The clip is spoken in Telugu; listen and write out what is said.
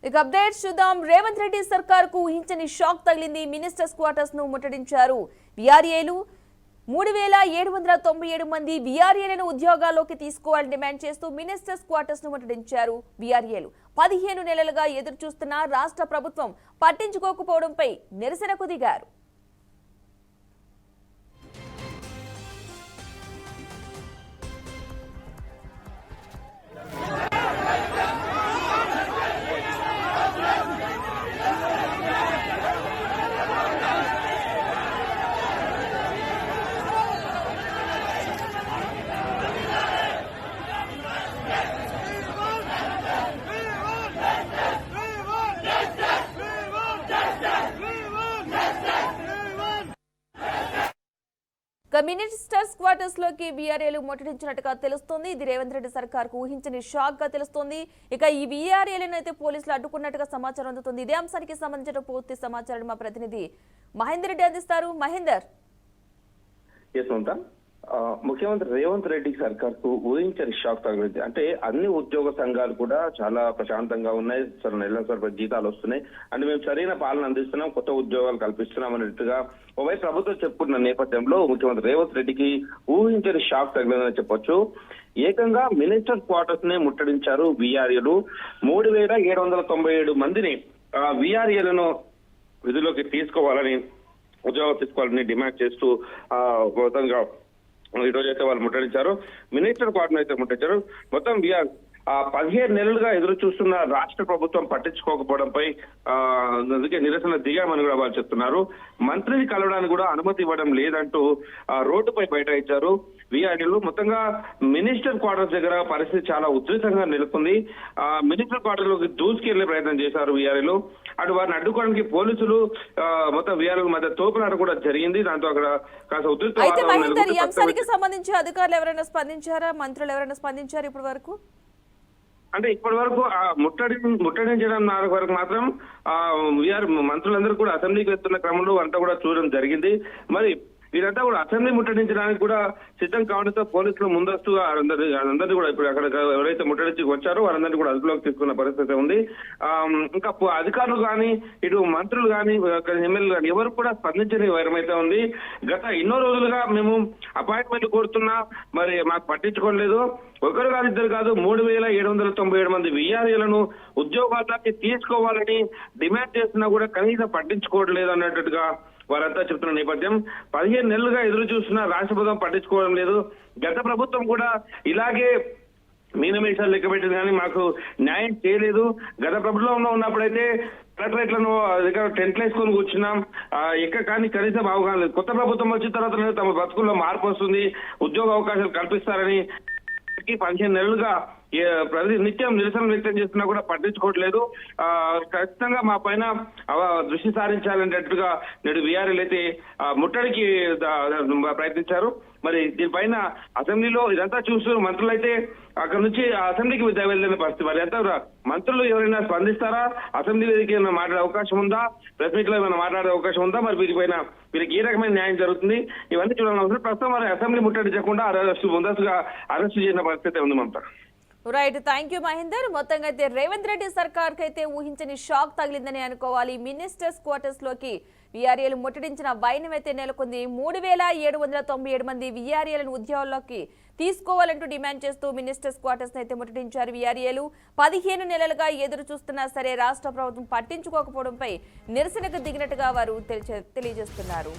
ఇక అప్డేట్స్ చూద్దాం. రేవంత్ రెడ్డి సర్కార్ కు ఊహించని షాక్ తగిలింది. మినిస్టర్స్ క్వార్టర్స్ ను ముట్టడించారు విఆర్ఏలు. 3797 మంది విఆర్ఏలను ఉద్యోగాల్లోకి తీసుకోవాలని డిమాండ్ చేస్తూ మినిస్టర్స్ క్వార్టర్స్ ను ముట్టడించారు విఆర్ఏలు. 15 నెలలుగా ఎదురు చూస్తున్న రాష్ట్ర ప్రభుత్వం పట్టించుకోకపోవడంపై నిరసనకు దిగారు. మినిస్టర్స్ క్వార్టర్స్ లోకి వీఆర్ఏలు ముట్టడించినట్టుగా తెలుస్తోంది. ఇది రేవంత్ రెడ్డి సర్కార్ కు ఊహించని షాక్ గా తెలుస్తోంది. ఇక ఈ వీఆర్ఏలను అయితే పోలీసులు అడ్డుకున్నట్టుగా సమాచారం అందుతుంది. ఇదే అంశానికి సంబంధించిన పూర్తి సమాచారం మా ప్రతినిధి మహేందర్ రెడ్డి అందిస్తారు. మహేందర్, ముఖ్యమంత్రి రేవంత్ రెడ్డి సర్కార్ కు ఊహించని షాక్ తగిలింది. అంటే అన్ని ఉద్యోగ సంఘాలు కూడా చాలా ప్రశాంతంగా ఉన్నాయి, నెల సరిపడి జీతాలు వస్తున్నాయి, అంటే మేము సరైన పాలన అందిస్తున్నాం, కొత్త ఉద్యోగాలు కల్పిస్తున్నాం అన్నట్టుగా ఓవైపు ప్రభుత్వం చెప్పుకున్న నేపథ్యంలో ముఖ్యమంత్రి రేవంత్ రెడ్డికి ఊహించని షాక్ తగిలిందని చెప్పొచ్చు. ఏకంగా మినిస్టర్ క్వార్టర్స్ నే ముట్టడించారు విఆర్ఏలు. 3797 మందిని విఆర్ఏలను విధుల్లోకి తీసుకోవాలని, ఉద్యోగాలు తీసుకోవాలని డిమాండ్ చేస్తూ మొత్తంగా ఈ రోజు అయితే వాళ్ళు ముట్టడించారు. మినిస్టర్ క్వార్టర్ అయితే ముట్టడించారు. మొత్తం 15 నెలలుగా ఎదురు చూస్తున్న రాష్ట్ర ప్రభుత్వం పట్టించుకోకపోవడంపై అందుకే నిరసన దిగామని కూడా వాళ్ళు చెప్తున్నారు. మంత్రిని కలవడానికి కూడా అనుమతి ఇవ్వడం లేదంటూ రోడ్డుపై బైఠాయించారు వీఆర్ఏలు. మొత్తంగా మినిస్టర్ క్వార్టర్స్ దగ్గర పరిస్థితి చాలా ఉధృతంగా నెలకొంది. మినిస్టర్ క్వార్టర్ లోకి దూసుకెళ్లే ప్రయత్నం చేశారు వీఆర్ఏలు. అటు వారిని అడ్డుకోవడానికి పోలీసులు మొత్తం వీఆర్ఏల మధ్య తోపులాట కూడా జరిగింది. దాంతో అక్కడ కాస్త ఉధృత సంబంధించి అధికారులు ఎవరైనా స్పందించారా, మంత్రులు ఎవరైనా స్పందించారు ఇప్పటి వరకు? అంటే ఇప్పటి వరకు ముట్టడించడం వరకు మాత్రం మంత్రులందరూ కూడా అసెంబ్లీకి వెళ్తున్న క్రమంలో అంతా కూడా చూడడం జరిగింది. మరి వీరంతా కూడా అసెంబ్లీ ముట్టడించడానికి కూడా సిద్ధం కావడంతో పోలీసులు ముందస్తుగా అందరినీ కూడా ఇప్పుడు అక్కడ ఎవరైతే ముట్టడించి వచ్చారో వారందరినీ కూడా అదుపులోకి తీసుకున్న పరిస్థితి ఉంది. ఇంకా అధికారులు కానీ, ఇటు మంత్రులు కానీ, ఎమ్మెల్యేలు కానీ ఎవరు కూడా స్పందించని వైరమైతే ఉంది. గత ఎన్నో రోజులుగా మేము అపాయింట్మెంట్ కోరుతున్నా, మరి మాకు పట్టించుకోలేదు. ఒకరు కాదు, ఇద్దరు కాదు, 3797 మంది విఆర్ఏలను ఉద్యోగాల్లోకి తీసుకోవాలని డిమాండ్ చేస్తున్నా కూడా కనీసం పట్టించుకోవట్లేదు అన్నట్టుగా వారంతా చెప్తున్న నేపథ్యం. 15 నెలలుగా ఎదురు చూస్తున్న రాష్ట్ర ప్రభుత్వం పట్టించుకోవడం లేదు. గత ప్రభుత్వం కూడా ఇలాగే మీనమేషాలు లెక్క పెట్టింది కానీ మాకు న్యాయం చేయలేదు. గత ప్రభుత్వంలో ఉన్నప్పుడైతే కలెక్టరేట్లను దగ్గర టెంట్లు వేసుకొని కూర్చున్నాం, కానీ కనీసం అవగాహన లేదు. కొత్త ప్రభుత్వం వచ్చిన తర్వాత తమ బతుకుల్లో మార్పు వస్తుంది, ఉద్యోగ అవకాశాలు కల్పిస్తారని 15 నెలలుగా ప్రతి నిత్యం నిరసన వ్యక్తం చేస్తున్నా కూడా పట్టించుకోవట్లేదు. ఖచ్చితంగా మా పైన దృష్టి సారించాలనేటట్టుగా నేడు వీఆర్ఏలు అయితే ముట్టడికి ప్రయత్నించారు. మరి దీనిపైన అసెంబ్లీలో ఇదంతా చూస్తూ మంత్రులు అయితే అక్కడ నుంచి అసెంబ్లీకి వెళ్ళిన పరిస్థితి. మరి ఎంత మంత్రులు ఎవరైనా స్పందిస్తారా? అసెంబ్లీ వేదిక ఏమైనా మాట్లాడే అవకాశం ఉందా? ప్రెస్ మీట్ లో ఏమైనా మాట్లాడే అవకాశం ఉందా? మరి వీటిపైన వీరికి ఏ రకమైన న్యాయం జరుగుతుంది? ఇవన్నీ చూడాలని అవసరం. ప్రస్తుతం మరి అసెంబ్లీ ముట్టడించకుండా ముందస్తుగా అరెస్టు చేసిన పరిస్థితి ఉంది Mamata. Right, thank you Mahender. మొత్తంగా అయితే రేవంత్ రెడ్డి సర్కార్ కి అయితే ఊహించని షాక్ తగిలిందని అనుకోవాలి. మినిస్టర్స్ క్వార్టర్స్ లోకి వీఆర్ఏలు ముట్టడించిన వైనం అయితే నెలకొంది. 3797 మంది వీఆర్ఏలను ఉద్యోగాల్లోకి తీసుకోవాలంటూ డిమాండ్ చేస్తూ మినిస్టర్స్ క్వార్టర్స్ అయితే ముట్టడించారు వీఆర్ఏలు. 15 నెలలుగా ఎదురు చూస్తున్నా సరే రాష్ట్ర ప్రభుత్వం పట్టించుకోకపోవడంపై నిరసనకు దిగినట్టుగా వారు తెలియజేస్తున్నారు.